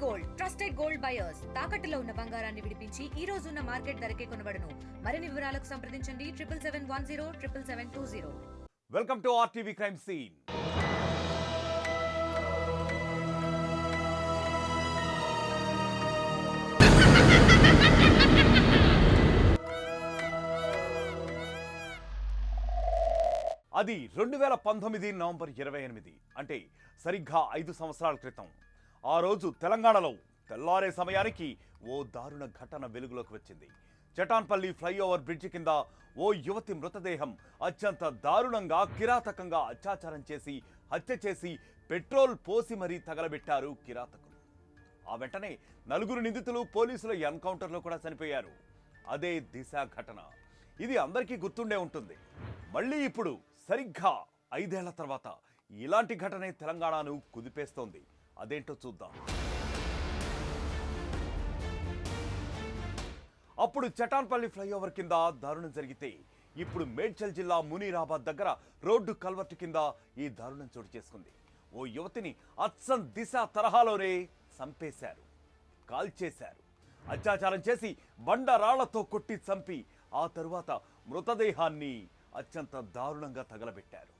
Gold trusted gold buyers తాకట్టులో ఉన్న బంగారాన్ని విడిపించి ఈ రోజు ఉన్న మార్కెట్ ధరకే కొనబడును. మరిన్ని వివరాలకు సంప్రదించండి 7710 welcome to RTV crime scene. అది 2019 నవంబర్ 28, అంటే సరిగ్గా 5 సంవత్సరాల క్రితం. ఆ రోజు తెలంగాణలో తెల్లారే సమయానికి ఓ దారుణ ఘటన వెలుగులోకి వచ్చింది. చటాన్పల్లి ఫ్లైఓవర్ బ్రిడ్జి కింద ఓ యువతి మృతదేహం అత్యంత దారుణంగా కిరాతకంగా అత్యాచారం చేసి హత్య చేసి పెట్రోల్ పోసి మరీ తగలబెట్టారు కిరాతకులు. ఆ వెంటనే 4 నిందితులు పోలీసుల ఎన్కౌంటర్లో కూడా చనిపోయారు. అదే దిశ ఘటన. ఇది అందరికీ గుర్తుండే ఉంటుంది. మళ్ళీ ఇప్పుడు సరిగ్గా 5 ఏళ్ల తర్వాత ఇలాంటి ఘటనే తెలంగాణను కుదిపేస్తోంది. అదేంటో చూద్దాం. అప్పుడు చటాన్పల్లి ఫ్లైఓవర్ కింద దారుణం జరిగితే ఇప్పుడు మేడ్చల్ జిల్లా మునీరాబాద్ దగ్గర రోడ్డు కల్వర్టు కింద ఈ దారుణం చోటు చేసుకుంది. ఓ యువతిని అచ్చం దిశ తరహాలోనే చంపేశారు, కాల్చేశారు. అత్యాచారం చేసి బండరాళ్లతో కొట్టి చంపి ఆ తరువాత మృతదేహాన్ని అత్యంత దారుణంగా తగలబెట్టారు.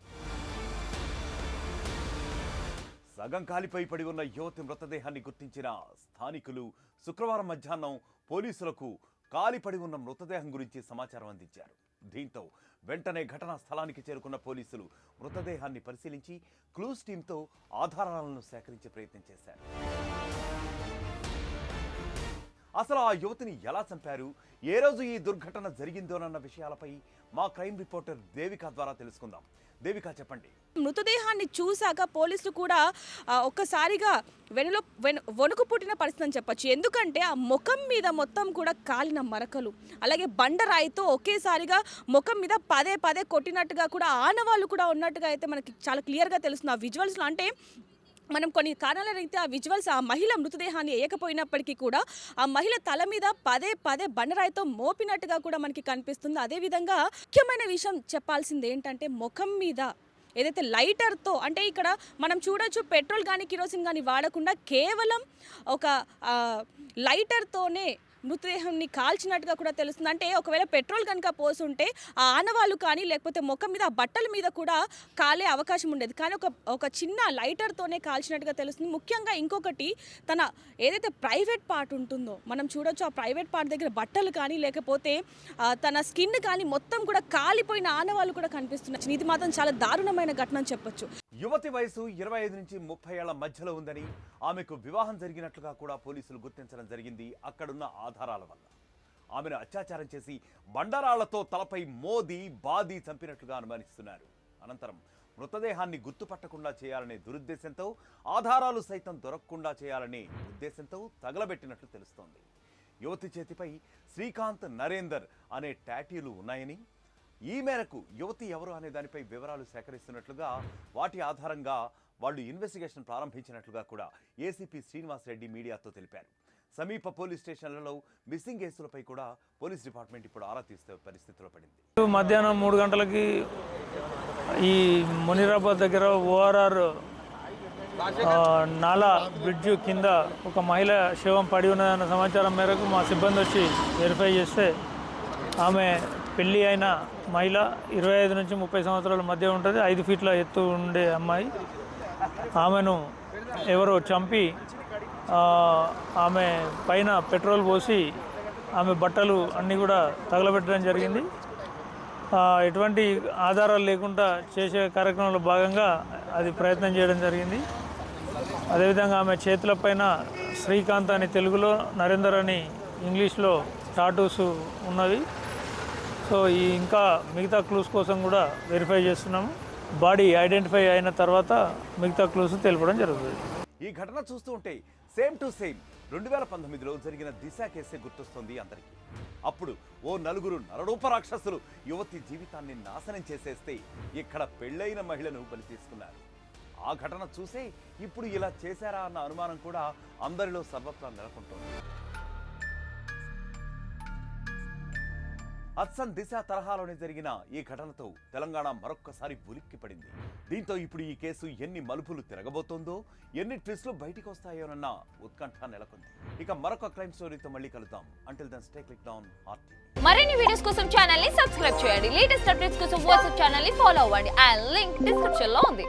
సగం కాలిపై పడి ఉన్న యువతి మృతదేహాన్ని గుర్తించిన స్థానికులు శుక్రవారం మధ్యాహ్నం పోలీసులకు కాలిపడి ఉన్న మృతదేహం గురించి సమాచారం అందించారు. దీంతో వెంటనే ఘటనా స్థలానికి చేరుకున్న పోలీసులు మృతదేహాన్ని పరిశీలించి క్లూస్ టీంతో ఆధారాలను సేకరించే ప్రయత్నం చేశారు. అసలు ఆ యువతిని ఎలా చంపారు, ఏ రోజు ఈ దుర్ఘటన జరిగిందోనన్న విషయాలపై మా క్రైమ్ రిపోర్టర్ దేవిక ద్వారా తెలుసుకుందాం. దేవిక, చెప్పండి. మృతదేహాన్ని చూశాక పోలీసులు కూడా ఒక్కసారిగా వణుకు పుట్టిన పరిస్థితి అని చెప్పచ్చు. ఎందుకంటే ఆ ముఖం మీద మొత్తం కూడా కాలిన మరకలు, అలాగే బండరాయితో ఒకేసారిగా ముఖం మీద పదే పదే కొట్టినట్టుగా కూడా ఆనవాళ్ళు కూడా ఉన్నట్టుగా అయితే మనకి చాలా క్లియర్గా తెలుస్తుంది ఆ విజువల్స్లో. అంటే మనం కొన్ని కారణాల రీత్యా ఆ విజువల్స్ ఆ మహిళ మృతదేహాన్ని వేయకపోయినప్పటికీ కూడా ఆ మహిళ తల మీద పదే పదే బండరాయితో మోపినట్టుగా కూడా మనకి కనిపిస్తుంది. అదేవిధంగా ముఖ్యమైన విషయం చెప్పాల్సింది ఏంటంటే ముఖం మీద ఏదైతే లైటర్తో, అంటే ఇక్కడ మనం చూడొచ్చు పెట్రోల్ కానీ కిరోసిన్ కానీ వాడకుండా కేవలం ఒక లైటర్తోనే మృతదేహాన్ని కాల్చినట్టుగా కూడా తెలుస్తుంది. అంటే ఒకవేళ పెట్రోల్ కనుక పోసుంటే ఆ ఆనవాళ్ళు కానీ లేకపోతే ముఖం మీద బట్టల మీద కూడా కాలే అవకాశం ఉండేది, కానీ ఒక చిన్న లైటర్తోనే కాల్చినట్టుగా తెలుస్తుంది. ముఖ్యంగా ఇంకొకటి, తన ఏదైతే ప్రైవేట్ పార్ట్ ఉంటుందో మనం చూడొచ్చు, ఆ ప్రైవేట్ పార్ట్ దగ్గర బట్టలు కానీ లేకపోతే తన స్కిన్ కానీ మొత్తం కూడా కాలిపోయిన ఆనవాళ్ళు కూడా కనిపిస్తున్నాయి. ఇది మాత్రం చాలా దారుణమైన ఘటన అని చెప్పొచ్చు. యువతి వయసు 25 నుంచి 30 ఏళ్ల మధ్యలో ఉందని, ఆమెకు వివాహం జరిగినట్లుగా కూడా పోలీసులు గుర్తించడం జరిగింది. అక్కడున్న ఆధారాల వల్ల ఆమెను అత్యాచారం చేసి బండరాళ్లతో తలపై మోది బాది చంపినట్లుగా అనుమానిస్తున్నారు. అనంతరం మృతదేహాన్ని గుర్తుపట్టకుండా చేయాలనే దురుద్దేశంతో, ఆధారాలు సైతం దొరకకుండా చేయాలనే ఉద్దేశంతో తగలబెట్టినట్లు తెలుస్తోంది. యువతి చేతిపై శ్రీకాంత్ నరేందర్ అనే టాటూలు ఉన్నాయని, ఈ మేరకు యువతి ఎవరు అనే దానిపై వివరాలు సేకరిస్తున్నట్లుగా, వాటి ఆధారంగా వాళ్ళు ఇన్వెస్టిగేషన్ ప్రారంభించినట్లుగా కూడా ఏసీపీ శ్రీనివాస్ రెడ్డి మీడియాతో తెలిపారు. సమీప పోలీస్ స్టేషన్లలో మిస్సింగ్ కేసులపై కూడా పోలీస్ డిపార్ట్మెంట్ ఇప్పుడు ఆరా తీసే పరిస్థితిలో పడింది. మధ్యాహ్నం 3 గంటలకి ఈ మునీరాబాద్ దగ్గర ఓఆర్ఆర్ నాలా బ్రిడ్జ్ కింద ఒక మహిళ శవం పడి ఉన్నదన్న సమాచారం మేరకు మా సిబ్బంది వచ్చి వెరిఫై చేస్తే ఆమె పెళ్ళి అయిన మహిళ, 25 నుంచి 30 సంవత్సరాల మధ్య ఉంటుంది, 5 ఫీట్ల ఎత్తు ఉండే అమ్మాయి. ఆమెను ఎవరో చంపి ఆమె పైన పెట్రోల్ పోసి ఆమె బట్టలు అన్నీ కూడా తగలబెట్టడం జరిగింది. ఎటువంటి ఆధారాలు లేకుండా చేసే కార్యక్రమంలో భాగంగా అది ప్రయత్నం చేయడం జరిగింది. అదేవిధంగా ఆమె చేతులపైన శ్రీకాంత్ అని తెలుగులో, నరేందర్ అని ఇంగ్లీష్లో టాటూస్ ఉన్నవి. సో ఇంకా మిగతా క్లూస్ కోసం కూడా వెరిఫై చేస్తున్నాము. బాడీ ఐడెంటిఫై అయిన తర్వాత మిగతా క్లూస్ తెలపడం జరుగుతుంది. ఈ ఘటన చూస్తూ ఉంటే సేమ్ టు సేమ్ 2019లో జరిగిన దిశ కేసే గుర్తొస్తుంది అందరికీ. అప్పుడు ఓ 4 నరరూప రాక్షసులు యువతి జీవితాన్ని నాశనం చేసేస్తే ఇక్కడ పెళ్ళైన మహిళను బలి తీసుకున్నారు. ఆ ఘటన చూసే ఇప్పుడు ఇలా చేశారా అన్న అనుమానం కూడా అందరిలో సర్వత్రా నెలకొంటోంది. హద్సన్ దిశ తరహాలోనే జరిగిన ఈ ఘటనతో తెలంగాణ మరొక్కసారి ఉలిక్కిపడింది. దీంతో ఇప్పుడు ఈ కేసు ఎన్ని మలుపులు తిరగబోతోందో, ఎన్ని ట్విస్టులు బయటికి వస్తాయోనన్న ఉత్కంఠ నెలకొంది. ఇక మరొక క్రైమ్ స్టోరీతో మళ్ళీ కలుద్దాం. Until then stay click down heart. మరిన్ని వీడియోస్ కోసం ఛానల్ ని సబ్స్క్రైబ్ చేయండి. లేటెస్ట్ అప్డేట్స్ కోసం వాట్సాప్ ఛానల్ ని ఫాలో అవ్వండి. ఆ లింక్ డిస్క్రిప్షన్ లో ఉంది.